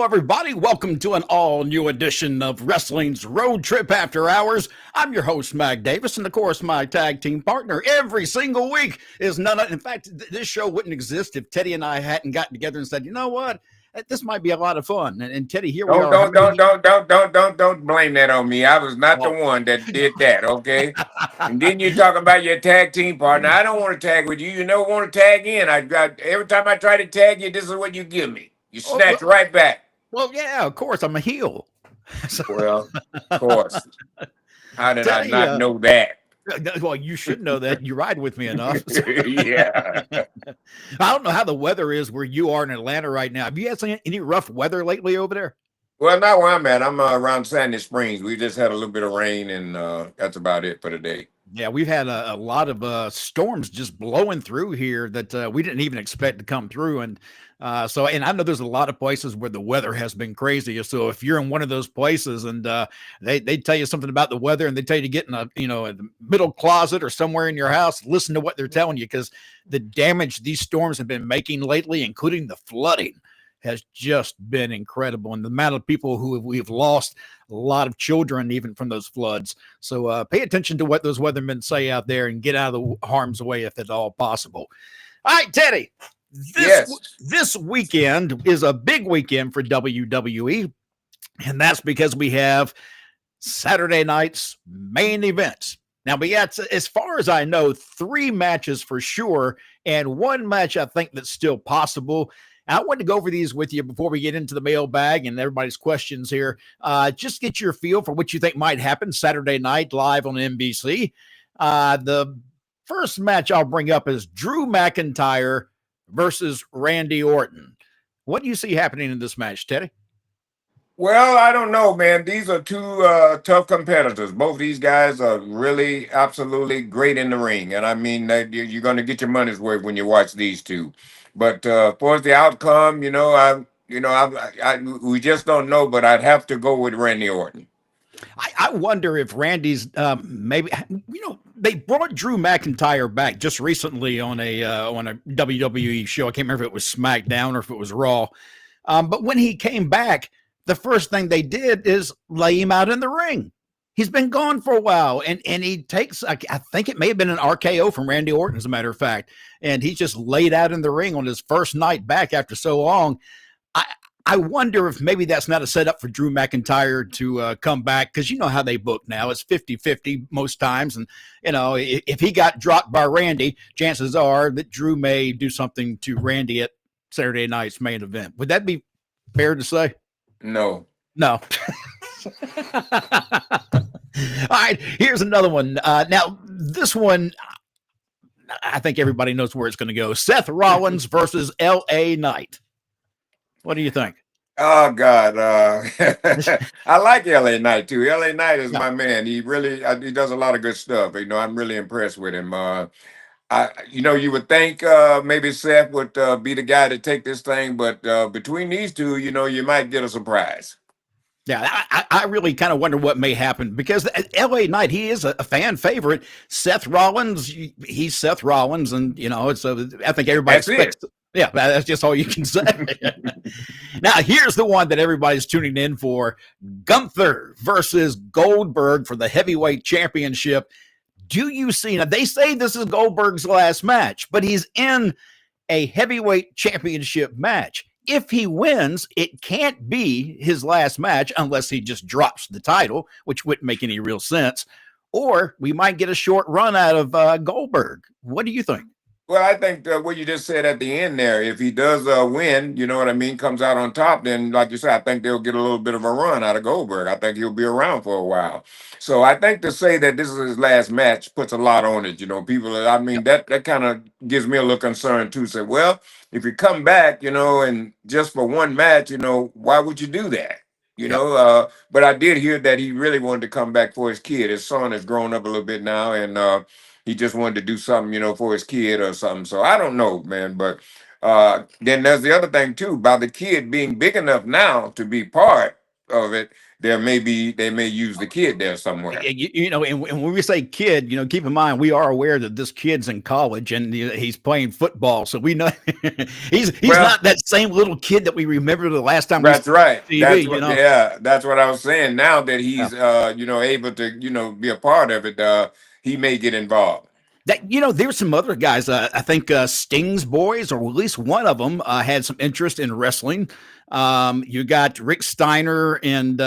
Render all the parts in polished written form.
everybody. Welcome to an all-new edition of Wrestling's Road Trip After Hours. I'm your host, Mag Davis, and of course, my tag team partner every single week is none other. In fact, this show wouldn't exist if Teddy and I hadn't gotten together and said, you know what? This might be a lot of fun. And Teddy, here we are. Don't blame that on me. I was not the one that did that, okay? And then you talk about your tag team partner. I don't want to tag with you. You don't want to tag in. I got every time I try to tag you, this is what you give me. You snatch right back. Well, yeah, of course. I'm a heel. Well, of course. How did I not know that? Well, you should know that. You ride with me enough. Yeah. I don't know how the weather is where you are in Atlanta right now. Have you had any rough weather lately over there? Well, not where I'm at. I'm around Sandy Springs. We just had a little bit of rain, and that's about it for the day. Yeah, we've had a lot of storms just blowing through here that we didn't even expect to come through. And and I know there's a lot of places where the weather has been crazy. So if you're in one of those places and they tell you something about the weather and they tell you to get in a the middle closet or somewhere in your house, listen to what they're telling you, because the damage these storms have been making lately, including the flooding, has just been incredible. And the amount of people who we've lost, a lot of children even from those floods. So pay attention to what those weathermen say out there and get out of the harm's way if at all possible. All right, Teddy, this weekend is a big weekend for WWE, and that's because we have Saturday night's main events. Now, but yeah, as far as I know, 3 matches for sure, and 1 match I think that's still possible. I want to go over these with you before we get into the mailbag and everybody's questions here. Just get your feel for what you think might happen Saturday night live on NBC. The first match I'll bring up is Drew McIntyre versus Randy Orton. What do you see happening in this match, Teddy? Well, I don't know, man. These are 2 tough competitors. Both these guys are really absolutely great in the ring. And I mean, you're going to get your money's worth when you watch these 2. But for the outcome, we just don't know. But I'd have to go with Randy Orton. I wonder if Randy's maybe they brought Drew McIntyre back just recently on a WWE show. I can't remember if it was SmackDown or if it was Raw. But when he came back, the first thing they did is lay him out in the ring. He's been gone for a while, and he takes, I think it may have been an RKO from Randy Orton, as a matter of fact, and he's just laid out in the ring on his first night back after so long. I wonder if maybe that's not a setup for Drew McIntyre to come back, because you know how they book now. It's 50-50 most times, and if he got dropped by Randy, chances are that Drew may do something to Randy at Saturday night's main event. Would that be fair to say? No. All right, here's another one. Now, this one, I think everybody knows where it's going to go. Seth Rollins versus L.A. Knight. What do you think? Oh, God. I like L.A. Knight, too. L.A. Knight is my man. He really he does a lot of good stuff. I'm really impressed with him. You would think maybe Seth would be the guy to take this thing, but between these 2, you might get a surprise. Yeah, I really kind of wonder what may happen, because L.A. Knight, he is a fan favorite. Seth Rollins, he's Seth Rollins, and it's I think everybody expects. Yeah, that's just all you can say. Now, here's the one that everybody's tuning in for: Gunther versus Goldberg for the heavyweight championship. Do you see? Now, they say this is Goldberg's last match, but he's in a heavyweight championship match. If he wins, it can't be his last match unless he just drops the title, which wouldn't make any real sense. Or we might get a short run out of Goldberg. What do you think? Well, I think what you just said at the end there, if he does win, you know what I mean, comes out on top, then, like you said, I think they'll get a little bit of a run out of Goldberg. I think he'll be around for a while. So I think to say that this is his last match puts a lot on it. People, that kind of gives me a little concern, too. Say, well, if you come back, and just for one match, why would you do that? But I did hear that he really wanted to come back for his kid. His son has grown up a little bit now, and he just wanted to do something, for his kid or something. So I don't know, man. But then there's the other thing, too, about the kid being big enough now to be part. of it, they may use the kid there somewhere. And when we say kid, keep in mind we are aware that this kid's in college and he's playing football, so we know he's Well, not that same little kid that we remember the last time we saw that's right. on TV. That's what I was saying. Now that Yeah. he's able to be a part of it, he may get involved. There's some other guys. I think Sting's boys, or at least one of them, had some interest in wrestling. You got Rick Steiner and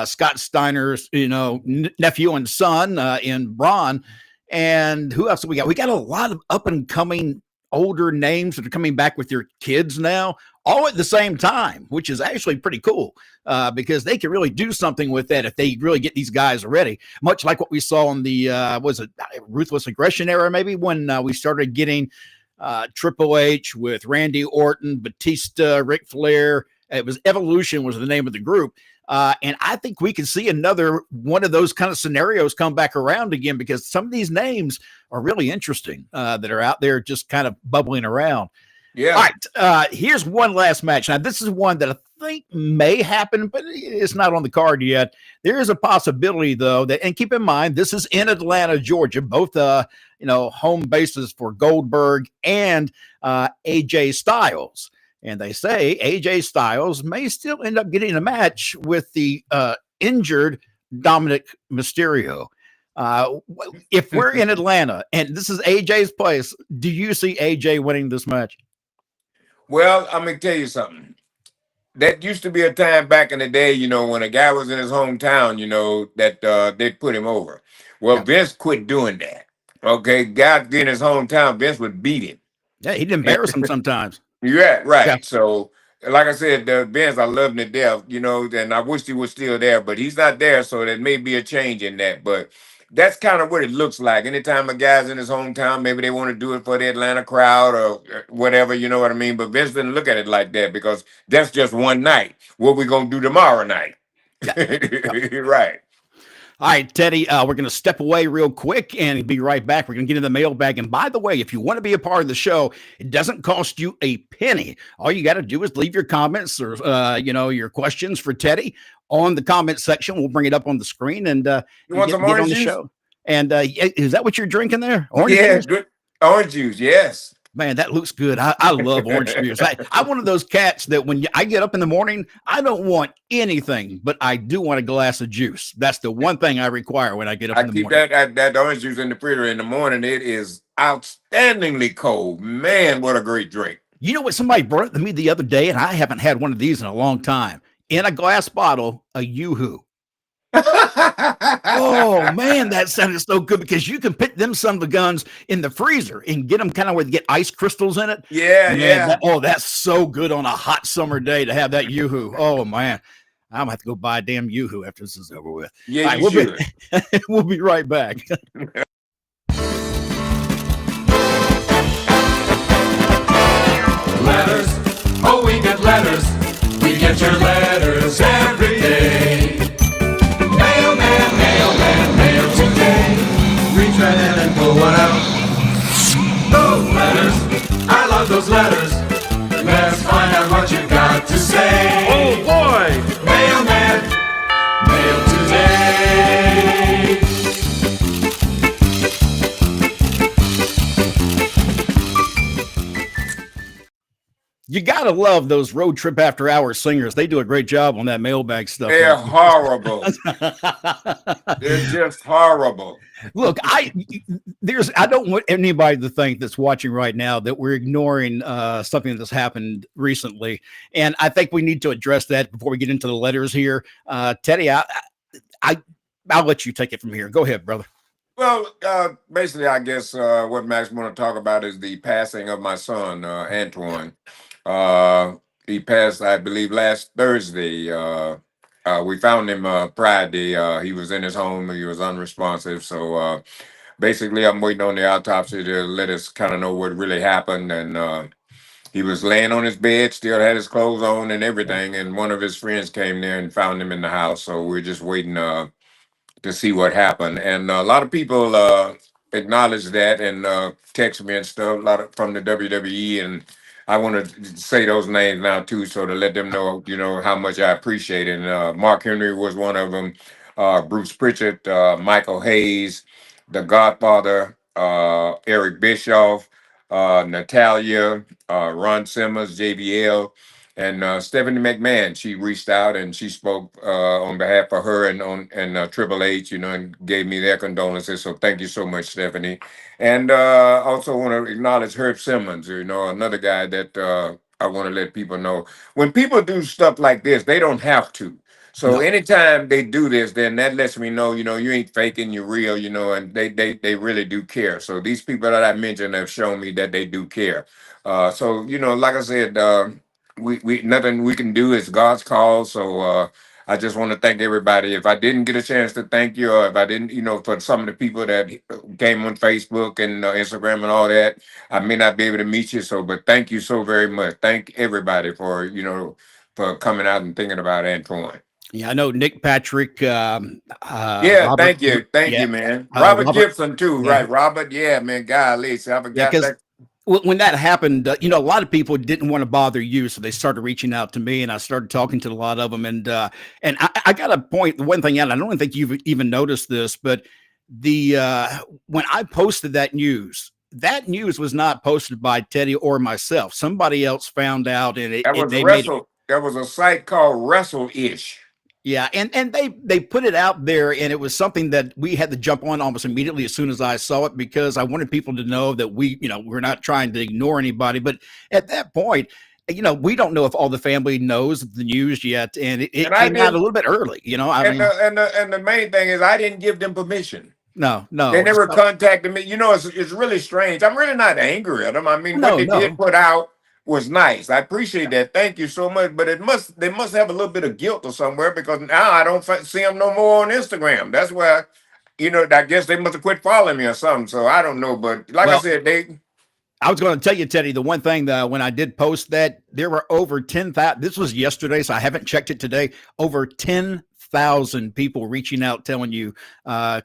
Scott Steiner's, nephew and son in Braun. And who else we got? We got a lot of up and coming older names that are coming back with their kids now, all at the same time, which is actually pretty cool because they can really do something with that if they really get these guys ready. Much like what we saw in the was it Ruthless Aggression era, maybe when we started getting Triple H with Randy Orton, Batista, Ric Flair. It was Evolution was the name of the group. And I think we can see another one of those kind of scenarios come back around again because some of these names are really interesting that are out there just kind of bubbling around. Yeah. All right. Here's one last match. Now, this is one that I think may happen, but it's not on the card yet. There is a possibility, though, that, and keep in mind, this is in Atlanta, Georgia, both, home bases for Goldberg and AJ Styles. And they say AJ Styles may still end up getting a match with the injured Dominic Mysterio. If we're in Atlanta and this is AJ's place, do you see AJ winning this match? Well, I'm gonna tell you something. That used to be a time back in the day, when a guy was in his hometown, that they'd put him over. Well, Yeah. Vince quit doing that. Okay, guy in his hometown, Vince would beat him. Yeah, he'd embarrass him sometimes. Yeah, right. Yeah. So, like I said, the Vince, I love him to death, and I wish he was still there, but he's not there, so there may be a change in that. But that's kind of what it looks like. Anytime a guy's in his hometown, maybe they want to do it for the Atlanta crowd or whatever, you know what I mean? But Vince didn't look at it like that because that's just one night. What we gonna do tomorrow night? Yeah. Right. All right, Teddy, we're going to step away real quick and be right back. We're going to get in the mailbag. And by the way, if you want to be a part of the show, it doesn't cost you a penny. All you got to do is leave your comments or, your questions for Teddy on the comment section. We'll bring it up on the screen and You want some get on orange the juice? show. And is that what you're drinking there? Orange Yeah, juice? good orange juice. Yes. Man, that looks good. I love orange juice. I'm one of those cats that when I get up in the morning, I don't want anything, but I do want a glass of juice. That's the one thing I require when I get up in the keep morning. that orange juice in the refrigerator in the morning. It is outstandingly cold. Man, what a great drink. You know what? Somebody brought it to me the other day, and I haven't had one of these in a long time. In a glass bottle, a Yoo-hoo. Oh man, that sounded so good because you can put them son of the guns in the freezer and get them kind of where they get ice crystals in it. Yeah, Man, that's so good on a hot summer day to have that Yoo-hoo. Oh man, I'm gonna have to go buy a damn Yoo-hoo after this is over with. Yeah, All you right, should. we'll be right back. Letters, oh we get letters. We get your letters every day. Mailman, mailman, mail today. Reach right in and pull one out. Those letters, I love those letters. Let's find out what you got to say. Oh boy! Mailman, mail today. You gotta love those road trip after hours singers. They do a great job on that mailbag stuff. They're horrible. They're just horrible. Look, I don't want anybody to think that's watching right now that we're ignoring something that's happened recently, and I think we need to address that before we get into the letters here. Teddy, I'll let you take it from here. Go ahead, brother. Well, basically, I guess what Max want to talk about is the passing of my son, Antoine. He passed, I believe, last Thursday. We found him Friday. He was in his home. He was unresponsive. So basically, I'm waiting on the autopsy to let us kind of know what really happened. And he was laying on his bed, still had his clothes on and everything. And one of his friends came there and found him in the house. So we're just waiting to see what happened. And a lot of people acknowledge that and text me and stuff. A lot from the WWE and I want to say those names now too, so to let them know, how much I appreciate it. And Mark Henry was one of them. Bruce Prichard, Michael Hayes, The Godfather, Eric Bischoff, Natalia, Ron Simmons, JBL, and Stephanie McMahon. She reached out and she spoke on behalf of her and Triple H, and gave me their condolences. So thank you so much, Stephanie. And also want to acknowledge Herb Simmons, another guy that I want to let people know. When people do stuff like this, they don't have to. So No. anytime they do this, then that lets me know, you ain't faking, you're real, and they really do care. So these people that I mentioned have shown me that they do care. So, like I said, we nothing we can do is God's call. So I just want to thank everybody. If I didn't get a chance to thank you, or if I didn't, for some of the people that came on Facebook and Instagram and all that, I may not be able to meet you. So, but thank you so very much. Thank everybody for, for coming out and thinking about Antoine. Yeah, I know Nick Patrick. Yeah, Robert, thank you, yeah, man. Robert Robert, Gibson too, yeah, right? Robert, yeah, man. Golly, so I yeah, forgot because that. when that happened, a lot of people didn't want to bother you, so they started reaching out to me, and I started talking to a lot of them. And I got to point one thing out. I don't think you've even noticed this, but the when I posted that news was not posted by Teddy or myself. Somebody else found out, and That was they made it. Wrestle. There was a site called Wrestle-ish. Yeah, and they put it out there, and it was something that we had to jump on almost immediately as soon as I saw it, because I wanted people to know that we're not trying to ignore anybody. But at that point, we don't know if all the family knows the news yet, and it came out a little bit early. And the main thing is I didn't give them permission. No. They never contacted me. It's really strange. I'm really not angry at them. I mean, what they did put out was nice. I appreciate that. Thank you so much. But they must have a little bit of guilt or somewhere, because now I don't see them no more on Instagram. That's why, I guess they must have quit following me or something. So I don't know. But like I said, I was going to tell you, Teddy, the one thing that when I did post that, there were over 10,000. This was yesterday, so I haven't checked it today. Over 10,000 people reaching out, telling you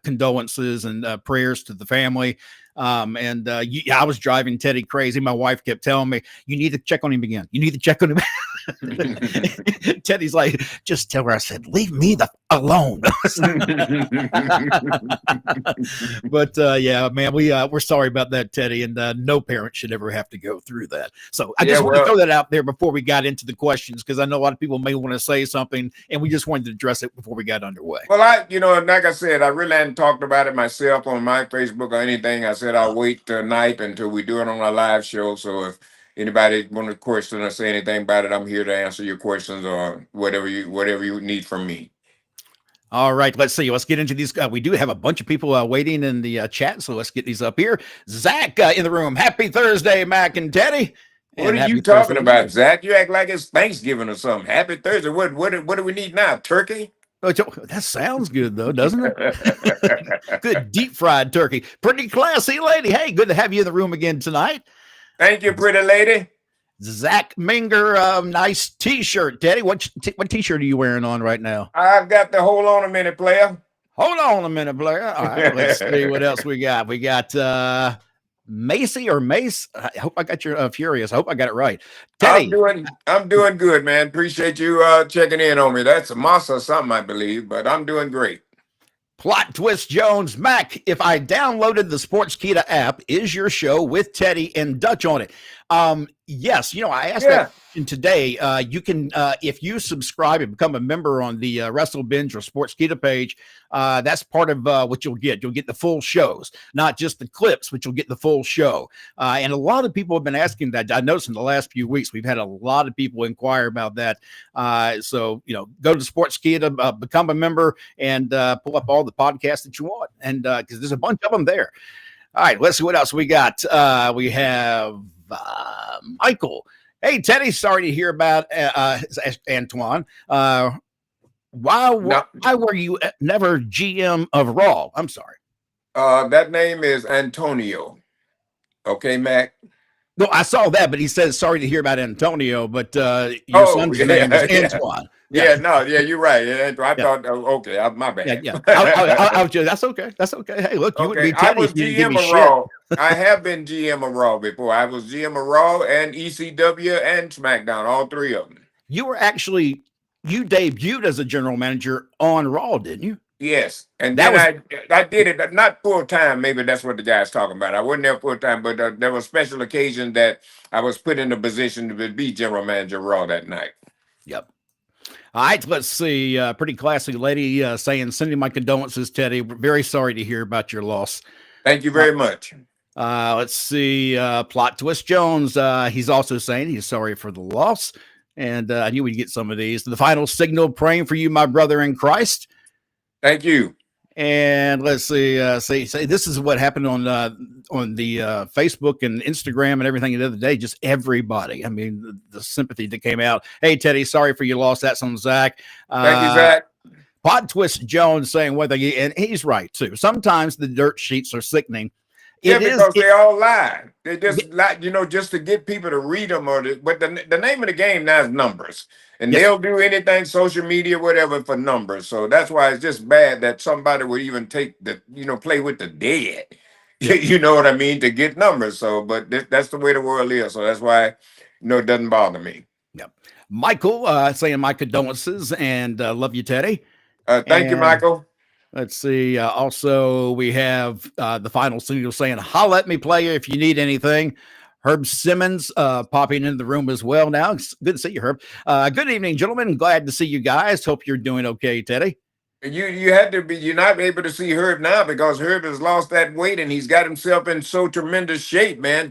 condolences and prayers to the family. I was driving Teddy crazy. My wife kept telling me, "You need to check on him again. You need to check on him." Teddy's like, "Just tell her." I said, "Leave me alone." But yeah, man, we're sorry about that, Teddy, and no parent should ever have to go through that. So I just want to throw that out there before we got into the questions, because I know a lot of people may want to say something, and we just wanted to address it before we got underway. Well, like I said, I really hadn't talked about it myself on my Facebook or anything. I said I'll wait tonight until we do it on our live show. So if anybody want to question or say anything about it, I'm here to answer your questions or whatever you need from me. All right, let's see. Let's get into these. We do have a bunch of people waiting in the chat, so let's get these up here. Zach in the room. Happy Thursday, Mac and Teddy. What are you talking about, Zach? You act like it's Thanksgiving or something. Happy Thursday. What do we need now? Turkey? Oh, that sounds good, though, doesn't it? Good deep fried turkey. Pretty classy lady. Hey, good to have you in the room again tonight. Thank you, pretty lady. Zach Minger, nice T-shirt. Teddy, what T-shirt are you wearing on right now? I've got the hold on a minute, player. Hold on a minute, player. All right, let's see what else we got. We got Macy or Mace. I hope I got your Furious. I hope I got it right. Teddy. I'm doing good, man. Appreciate you checking in on me. That's a Masa or something, I believe, but I'm doing great. Plot Twist Jones. Mac, if I downloaded the Sportskeeda app, is your show with Teddy and Dutch on it? Yes. I asked that question today. You can, if you subscribe and become a member on the Wrestle Binge or Sportskeeda page, that's part of what you'll get. You'll get the full shows, not just the clips, but you'll get the full show. And a lot of people have been asking that. I noticed in the last few weeks, we've had a lot of people inquire about that. So, go to Sportskeeda, become a member, and pull up all the podcasts that you want. And because there's a bunch of them there. All right, let's see what else we got. We have Michael. Hey, Teddy, sorry to hear about Antoine. Why were you never GM of Raw? I'm sorry. That name is Antonio. Okay, Mac? No, I saw that, but he says sorry to hear about Antonio, but your son's name is Antoine. Yeah, no, yeah, you're right. Yeah, I Yeah. thought, okay, my Yeah, bad. yeah. I was just, that's okay. That's okay. Hey, look, you wouldn't Okay, be I Teddy was if you didn't give GM me of shit. Raw. I have been GM of Raw before. I was GM of Raw and ECW and SmackDown, all three of them. You you debuted as a general manager on Raw, didn't you? Yes, and That then was I did it not full time. Maybe that's what the guy's talking about. I wasn't there full time, but there was special occasion that I was put in a position to be general manager of Raw that night. Yep. All right, let's see. Pretty classy lady saying, sending my condolences, Teddy. We're very sorry to hear about your loss. Thank you very much. Let's see. Plot Twist Jones. He's also saying he's sorry for the loss. And I knew we'd get some of these. The final signal, praying for you, my brother in Christ. Thank you. And let's see. Say this is what happened on the Facebook and Instagram and everything the other day. Just everybody. I mean, the sympathy that came out. Hey, Teddy, sorry for your loss. That's on Zach. Thank you, Zach. Plot Twist Jones saying and he's right too. Sometimes the dirt sheets are sickening. Yeah, because they all lie. They just lie, just to get people to read them. But the name of the game now is numbers, and they'll do anything, social media, whatever, for numbers. So that's why it's just bad that somebody would even play with the dead. You know what I mean, to get numbers. So, but that's the way the world is. So that's why, it doesn't bother me. Yep. Michael saying my condolences and love you, Teddy. Thank you, Michael. Let's see. Also, we have the final signal saying, holla at me, player, if you need anything. Herb Simmons popping into the room as well now. It's good to see you, Herb. Good evening, gentlemen. Glad to see you guys. Hope you're doing okay, Teddy. You're not able to see Herb now because Herb has lost that weight and he's got himself in so tremendous shape, man,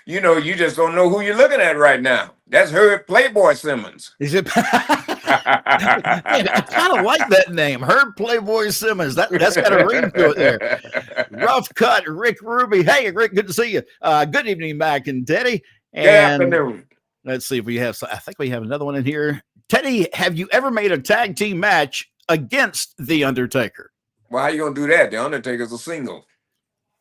you just don't know who you're looking at right now. That's Herb Playboy Simmons. Is it? I kind of like that name, Herb Playboy Simmons. That's got a ring to it there. Rough cut, Rick Ruby. Hey, Rick, good to see you. Good evening, Mac and Teddy. And good afternoon. Let's see if we have. I think we have another one in here. Teddy, have you ever made a tag team match against The Undertaker? Well, how you gonna do that? The Undertaker's a single.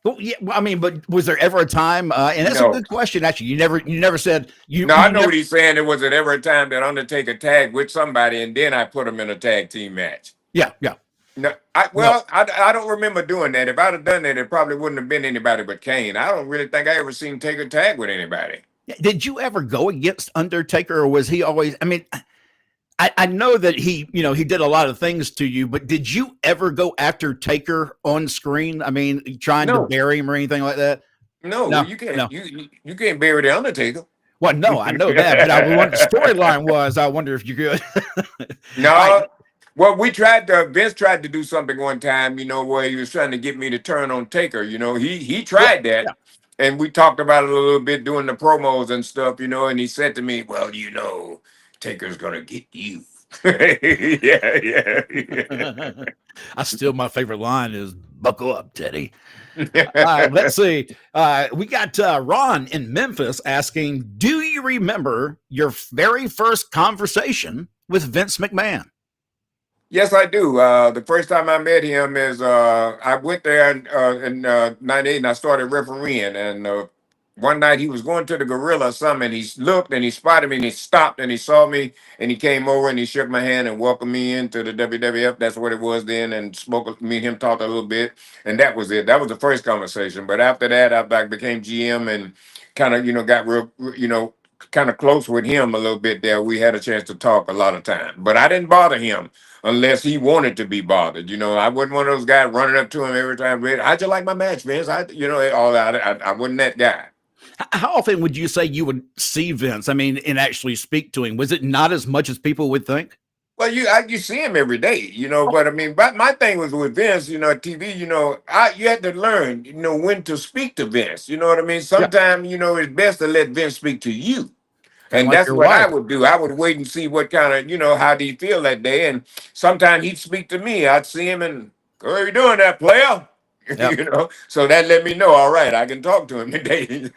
Well, yeah, I mean, but was there ever a time? And that's a good question. Actually, you never said you. No, I know what he's saying. There was ever a time that Undertaker tagged with somebody, and then I put him in a tag team match. Yeah. No, I don't remember doing that. If I'd have done that, it probably wouldn't have been anybody but Kane. I don't really think I ever seen Taker tag with anybody. Did you ever go against Undertaker, or was he always? I mean, I know that he did a lot of things to you, but did you ever go after Taker on screen? I mean, trying to bury him or anything like that? No, you can't. No. You can't bury the Undertaker. Well, no, I know that, but what the storyline was, I wonder if you could. No. Well, Vince tried to do something one time, where he was trying to get me to turn on Taker. He tried that. Yeah. And we talked about it a little bit doing the promos and stuff, and he said to me, well, Taker's gonna get you. yeah. My favorite line is "Buckle up, Teddy." Let's see. We got Ron in Memphis asking, "Do you remember your very first conversation with Vince McMahon?" Yes, I do. The first time I met him is I went there in '98 and I started refereeing, and one night he was going to the Gorilla Summit, and he looked and he spotted me and he stopped and he saw me and he came over and he shook my hand and welcomed me into the WWF. That's what it was then, and spoke. Me and him talked a little bit, and that was it. That was the first conversation. But after that, I became GM and kind of got real kind of close with him a little bit there. We had a chance to talk a lot of time, but I didn't bother him unless he wanted to be bothered. I wasn't one of those guys running up to him every time. How'd you like my match, Vince? All that. I wasn't that guy. How often would you say you would see Vince? I mean, and actually speak to him? Was it not as much as people would think? Well, you see him every day, but I mean, but my thing was with Vince, TV, you had to learn, when to speak to Vince. You know what I mean? Sometimes, it's best to let Vince speak to you. And that's what I would do. I would wait and see what kind of, how do you feel that day? And sometimes he'd speak to me. I'd see him and, how are you doing that, player? Yep. So that let me know, all right, I can talk to him today.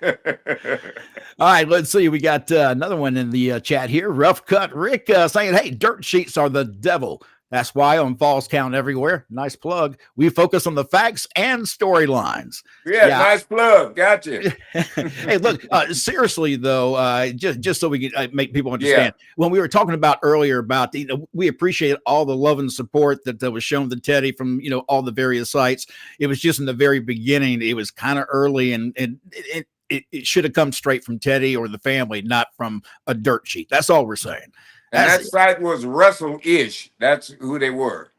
All right, let's see. We got another one in the chat here. Rough Cut Rick saying, hey, dirt sheets are the devil. That's why on Falls Count Everywhere, nice plug, we focus on the facts and storylines. Yeah, nice plug. Gotcha. Hey, look, seriously though, just so we can make people understand, Yeah. when we were talking about earlier about we appreciate all the love and support that was shown to Teddy from all the various sites. It was just in the very beginning, it was kind of early, and it should have come straight from Teddy or the family, not from a dirt sheet. That's all we're saying. And that site was Wrestle-ish. That's who they were.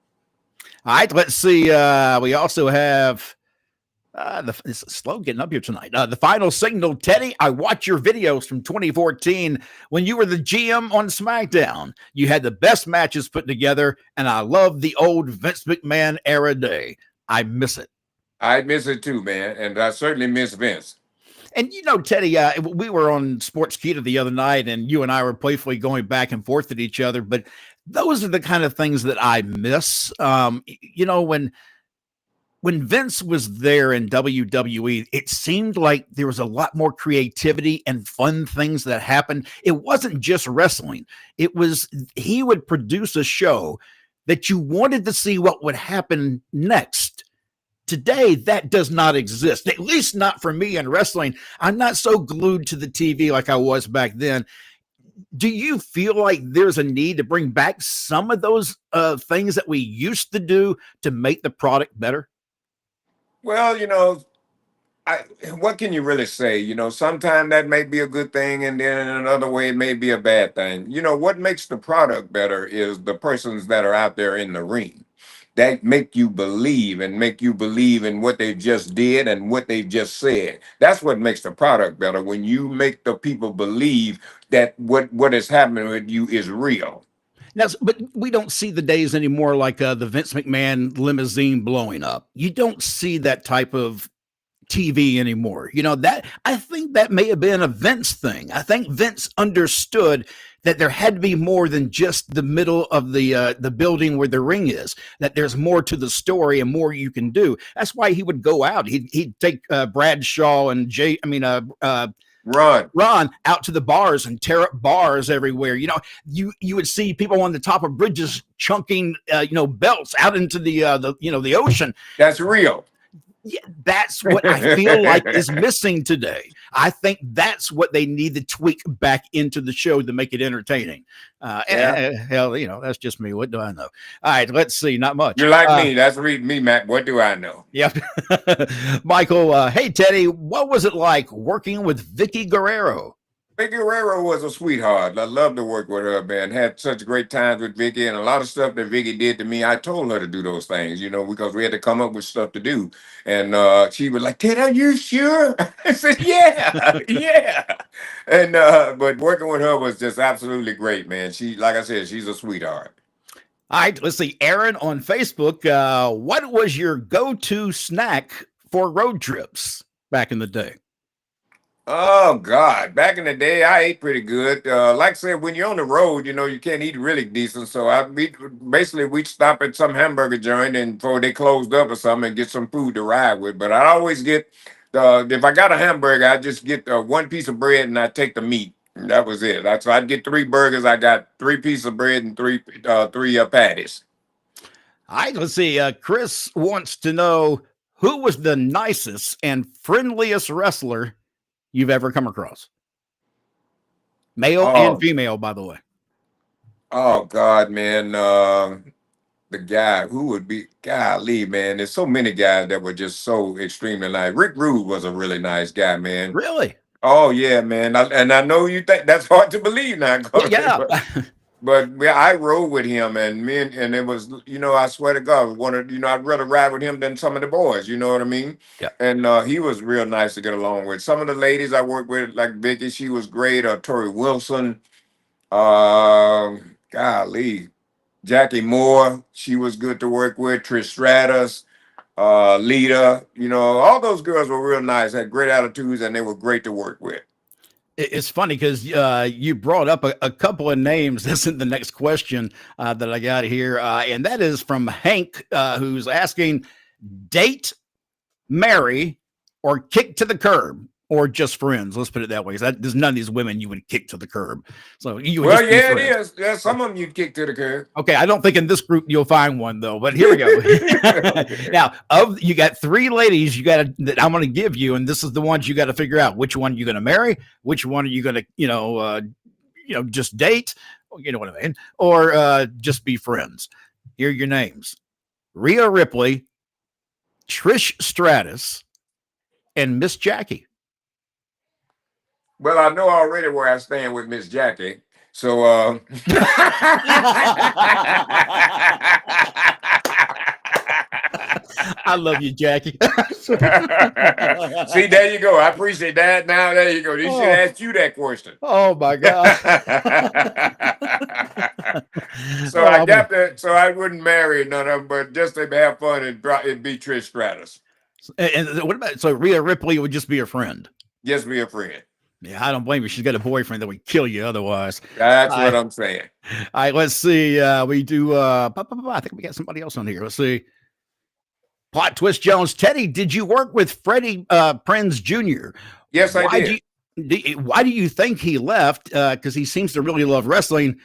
All right, let's see. We also have it's slow getting up here tonight. The final signal, Teddy. I watched your videos from 2014 when you were the GM on SmackDown. You had the best matches put together, and I love the old Vince McMahon era day. I miss it. I miss it too, man, and I certainly miss Vince. And Teddy, we were on Sports Keto the other night, and you and I were playfully going back and forth at each other. But those are the kind of things that I miss. When Vince was there in WWE, it seemed like there was a lot more creativity and fun things that happened. It wasn't just wrestling. It was he would produce a show that you wanted to see what would happen next. Today, that does not exist, at least not for me in wrestling. I'm not so glued to the TV like I was back then. Do you feel like there's a need to bring back some of those things that we used to do to make the product better? Well, what can you really say? Sometimes that may be a good thing, and then in another way, it may be a bad thing. What makes the product better is the persons that are out there in the ring that make you believe in what they just did and what they just said. That's what makes the product better, when you make the people believe that what is happening with you is real. Now, but we don't see the days anymore like the Vince McMahon limousine blowing up. You don't see that type of TV anymore. That I think that may have been a Vince thing. I think Vince understood that there had to be more than just the middle of the building where the ring is, that there's more to the story and more you can do. That's why he would go out. He'd take Bradshaw and Ron out to the bars and tear up bars everywhere. You would see people on the top of bridges chunking belts out into the ocean. That's real. Yeah, that's what I feel like is missing today. I think that's what they need to tweak back into the show to make it entertaining. Hell, that's just me. What do I know? All right, let's see. Not much. You're like me. That's me, Matt. What do I know? Yep. Michael, hey, Teddy, what was it like working with Vicky Guerrero? Vicky Guerrero was a sweetheart. I loved to work with her, man. Had such great times with Vicky, and a lot of stuff that Vicky did to me, I told her to do those things, because we had to come up with stuff to do. And she was like, "Ted, are you sure?" I said, "Yeah, yeah." And but working with her was just absolutely great, man. She, like I said, she's a sweetheart. All right, let's see. Aaron on Facebook, what was your go-to snack for road trips back in the day? Oh God! Back in the day, I ate pretty good. Like I said, when you're on the road, you can't eat really decent. So we'd stop at some hamburger joint and before they closed up or something and get some food to ride with. But I always get if I got a hamburger, I just get one piece of bread and I take the meat. And that was it. So I'd get 3 burgers. I got 3 pieces of bread and three patties. All right, let's see. Chris wants to know who was the nicest and friendliest wrestler you've ever come across, male and female, by the way. Oh God, man, the guy who would be, golly, man. There's so many guys that were just so extremely nice. Rick Rude was a really nice guy, man. Really? Oh yeah, man. I know you think that's hard to believe now. Yeah. But I rode with him, and it was, I swear to God, I'd rather ride with him than some of the boys. You know what I mean? Yeah. And he was real nice to get along with. Some of the ladies I worked with, like Vicky, she was great. Tori Wilson, golly, Jackie Moore, she was good to work with. Trish Stratus, Lita, all those girls were real nice, had great attitudes, and they were great to work with. It's funny because you brought up a couple of names. This is the next question that I got here. And that is from Hank, who's asking, date, marry, or kick to the curb. or just friends? Let's put it that way. There's none of these women you would kick to the curb. So you would Well, just be yeah, it friends. is. There's some of them you'd kick to the curb. Okay, I don't think in this group you'll find one though. But here we go. Now, you got 3 ladies that I'm going to give you, and this is the ones you got to figure out which one you're going to marry, which one are you going to, just date, you know what I mean, or just be friends. Here are your names: Rhea Ripley, Trish Stratus, and Miss Jackie. Well, I know already where I stand with Miss Jackie. So I love you, Jackie. see, there you go. I appreciate that. Now there you go. They should ask you that question. Oh my God. So I wouldn't marry none of them, but just to have fun, it'd be Trish Stratus. And what about, so Rhea Ripley would just be a friend? Just be a friend. Yeah, I don't blame you. She's got a boyfriend that would kill you otherwise. That's what I'm saying. All right, let's see. We do I think we got somebody else on here. Let's see. Plot twist Jones. Teddy, did you work with Freddie Prinze Jr.? Yes, I did. Why do you think he left? Because he seems to really love wrestling.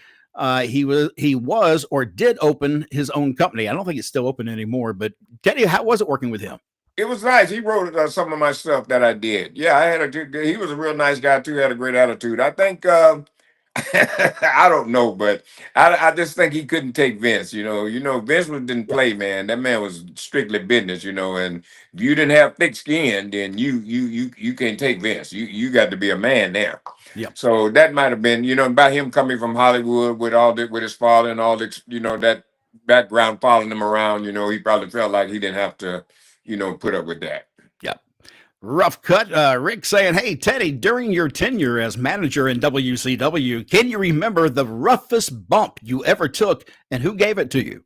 He was or did open his own company. I don't think it's still open anymore. But Teddy, how was it working with him? It was nice. He wrote some of my stuff that I did. Yeah, he was a real nice guy too. Had a great attitude. I think I don't know, but I just think he couldn't take Vince. Vince didn't play, man. That man was strictly business. And if you didn't have thick skin, then you can't take Vince. You got to be a man there. Yeah. So that might have been, by him coming from Hollywood with his father and all the, that background following him around. He probably felt like he didn't have to, put up with that. Yep. Rough cut. Rick saying, hey, Teddy, during your tenure as manager in WCW, can you remember the roughest bump you ever took and who gave it to you?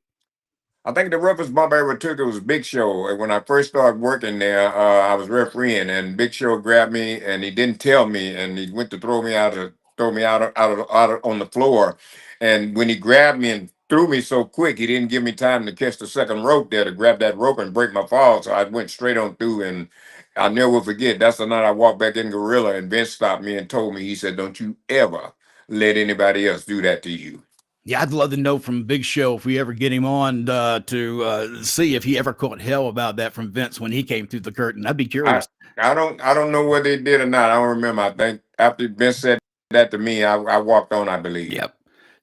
I think the roughest bump I ever took, it was Big Show. When I first started working there, I was refereeing, and Big Show grabbed me, and he didn't tell me, and he went to throw me out on the floor. And when he grabbed me and threw me so quick, he didn't give me time to catch the second rope there to grab that rope and break my fall. So I went straight on through, and I'll never forget. That's the night I walked back in Gorilla, and Vince stopped me and told me, he said, don't you ever let anybody else do that to you. Yeah, I'd love to know from Big Show if we ever get him on to see if he ever caught hell about that from Vince when he came through the curtain. I'd be curious. I don't know whether they did or not. I don't remember. I think after Vince said that to me, I walked on, I believe. Yep.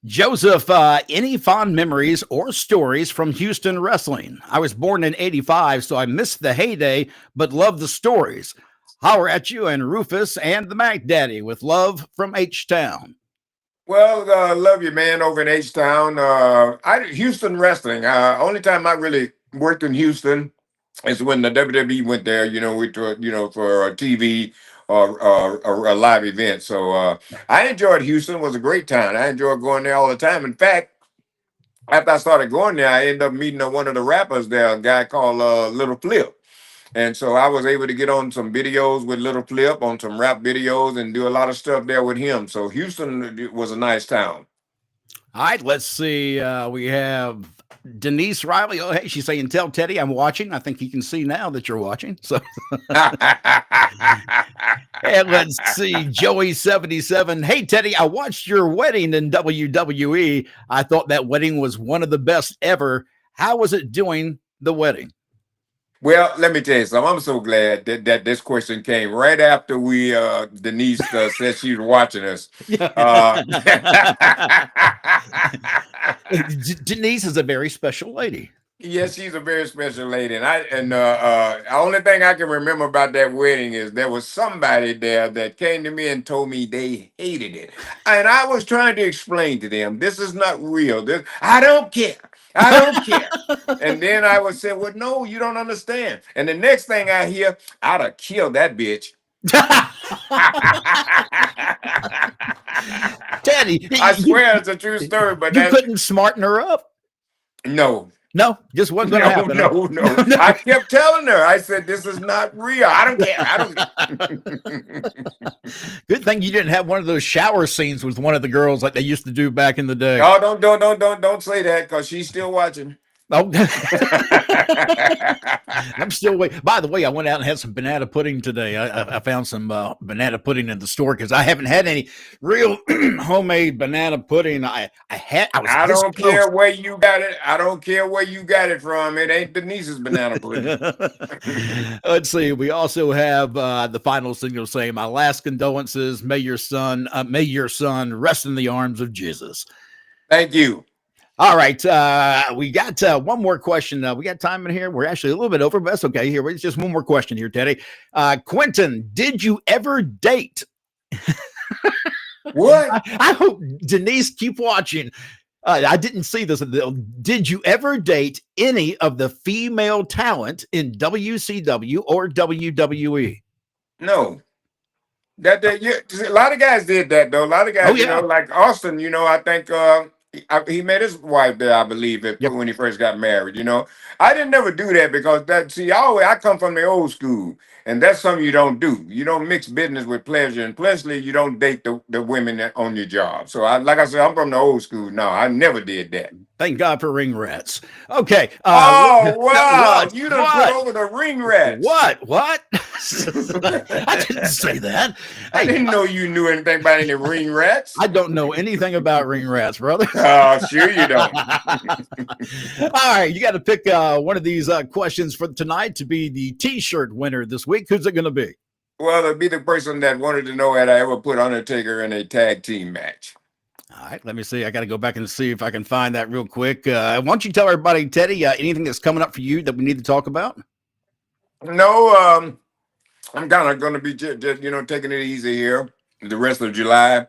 Joseph, any fond memories or stories from Houston wrestling? I was born in 85, so I missed the heyday, but love the stories. Holler at you and Rufus and the Mac Daddy with love from H-Town. Well, love you, man, over in H-Town. Houston wrestling. Only time I really worked in Houston is when the WWE went there, for a TV or a live event. So I enjoyed Houston. It was a great time. I enjoyed going there all the time. In fact, after I started going there, I ended up meeting one of the rappers there, a guy called Little Flip. And so I was able to get on some videos with Little Flip, on some rap videos, and do a lot of stuff there with him. So Houston was a nice town. All right, let's see. We have Denise Riley. Oh, hey, she's saying, tell Teddy I'm watching. I think he can see now that you're watching. So, and let's see, Joey77. Hey, Teddy, I watched your wedding in WWE. I thought that wedding was one of the best ever. How was it doing the wedding? Well, let me tell you something. I'm so glad that this question came right after Denise said she was watching us. Denise is a very special lady. Yes, she's a very special lady. And the only thing I can remember about that wedding is there was somebody there that came to me and told me they hated it. And I was trying to explain to them, this is not real. I don't care. I don't care. And then I would say, well, no, you don't understand. And the next thing I hear, I'd have killed that bitch. Teddy, I swear it's a true story. But you couldn't smarten her up? No. No, just wasn't going to happen. No. I kept telling her. I said, this is not real. I don't care. I don't care. Good thing you didn't have one of those shower scenes with one of the girls like they used to do back in the day. Oh, don't say that, because she's still watching. Oh, I'm still waiting. By the way, I went out and had some banana pudding today. I found some banana pudding in the store because I haven't had any real homemade banana pudding. I was I this don't close. care where you got it. I don't care where you got it from. It ain't Denise's banana pudding. Let's see. We also have the final signal saying, "My last condolences. May your son rest in the arms of Jesus." Thank you. All right. We got one more question. We got time in here. We're actually a little bit over, but that's okay. Here, it's just one more question here, Teddy. Quentin, did you ever date? What? I hope Denise keep watching. I didn't see this. Did you ever date any of the female talent in WCW or WWE? No. A lot of guys did that though. A lot of guys, Oh, yeah. like Austin, I think he met his wife there, I believe, Yep. when he first got married. I didn't never do that because I come from the old school, and that's something you don't do. You don't mix business with pleasure, and pleasure you don't date the women that on your job. So like I said, I'm from the old school. No, I never did that. Thank God for ring rats. Okay. Oh wow! What? You done put over the ring rats. What? I didn't say that. I didn't know you knew anything about any ring rats. I don't know anything about ring rats, brother. Oh, sure you don't. All right, you got to pick one of these questions for tonight to be the T-shirt winner this week. Who's it going to be? Well, it'd be the person that wanted to know had I ever put Undertaker in a tag team match. All right, let me see. I got to go back and see if I can find that real quick. Why don't you tell everybody, Teddy, anything that's coming up for you that we need to talk about? No, I'm kind of going to be just taking it easy here. The rest of July,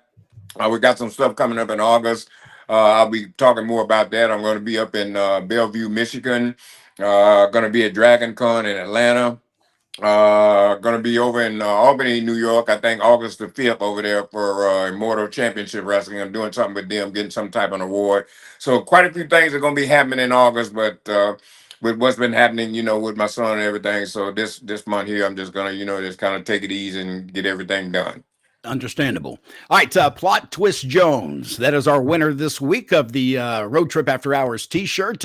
we got some stuff coming up in August. I'll be talking more about that. I'm going to be up in Bellevue, Michigan. Going to be at Dragon Con in Atlanta. Going to be over in Albany, New York. I think August the 5th over there for Immortal Championship Wrestling. I'm doing something with them, getting some type of award. So quite a few things are going to be happening in August, but with what's been happening, with my son and everything. So this month here, I'm just going to, just kind of take it easy and get everything done. Understandable. All right, Plot Twist Jones. That is our winner this week of the Road Trip After Hours T-shirt.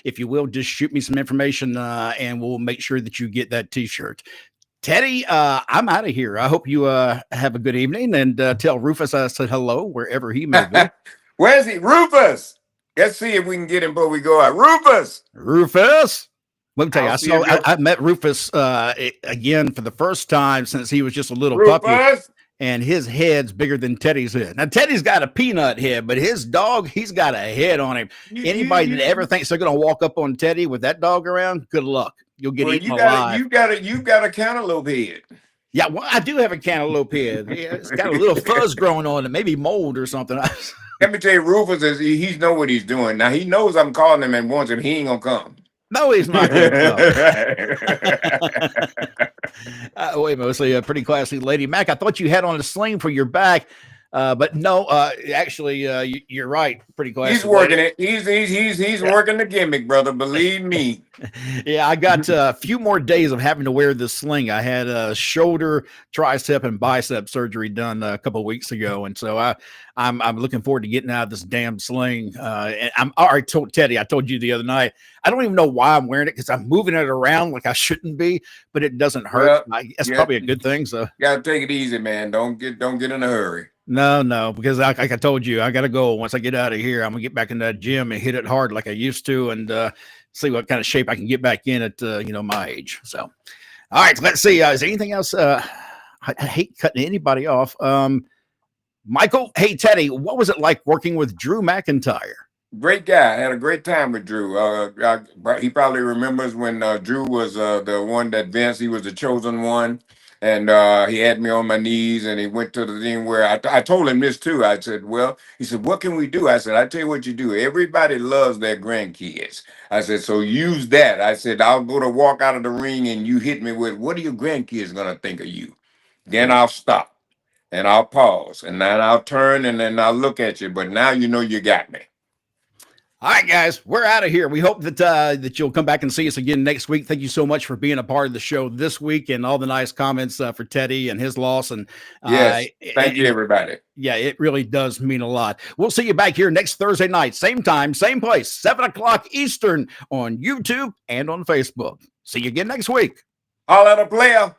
If you will, just shoot me some information and we'll make sure that you get that T-shirt. Teddy, I'm out of here. I hope you have a good evening and tell Rufus I said hello wherever he may be. Where's he? Rufus! Let's see if we can get him before we go out. Rufus! Let me tell you, I met Rufus again for the first time since he was just a little puppy. And his head's bigger than Teddy's head. Now, Teddy's got a peanut head, but his dog, he's got a head on him. Anybody that ever thinks they're going to walk up on Teddy with that dog around, good luck. You'll get eaten alive. You got a cantaloupe head. Yeah, well, I do have a cantaloupe head. Yeah, it's got a little fuzz growing on it, maybe mold or something. Let me tell you, Rufus, he know what he's doing. Now, he knows I'm calling him and wants him. He ain't going to come. No, he's not. Wait a minute. Let's see, a pretty classy lady. Mac, I thought you had on a sling for your back, but no. Actually, you're right. Pretty classy. He's working it. He's working the gimmick, brother. Believe me. Yeah, I got a few more days of having to wear this sling. I had a shoulder, tricep, and bicep surgery done a couple of weeks ago, and so I'm looking forward to getting out of this damn sling. And I'm already told Teddy. I told you the other night. I don't even know why I'm wearing it because I'm moving it around like I shouldn't be, but it doesn't hurt. That's probably a good thing. So gotta take it easy, man. Don't get in a hurry. No, because like I told you, I got to go. Once I get out of here, I'm gonna get back in that gym and hit it hard like I used to, and see what kind of shape I can get back in at my age. So, all right, let's see. Is there anything else? I hate cutting anybody off. Michael, hey Teddy, what was it like working with Drew McIntyre? Great guy. I had a great time with Drew. He probably remembers when Drew was the one that Vince. He was the chosen one. And he had me on my knees, and he went to the thing where I told him this too. I said, well, he said, what can we do? I said, I tell you what you do. Everybody loves their grandkids. I said, so use that. I said, I'll go to walk out of the ring and you hit me with, what are your grandkids going to think of you? Then I'll stop and I'll pause and then I'll turn and then I'll look at you. But now you know you got me. All right, guys, we're out of here. We hope that that you'll come back and see us again next week. Thank you so much for being a part of the show this week and all the nice comments for Teddy and his loss. And Yes. Thank you, everybody. yeah, it really does mean a lot. We'll see you back here next Thursday night, same time, same place, 7:00 Eastern on YouTube and on Facebook. See you again next week. All at a player.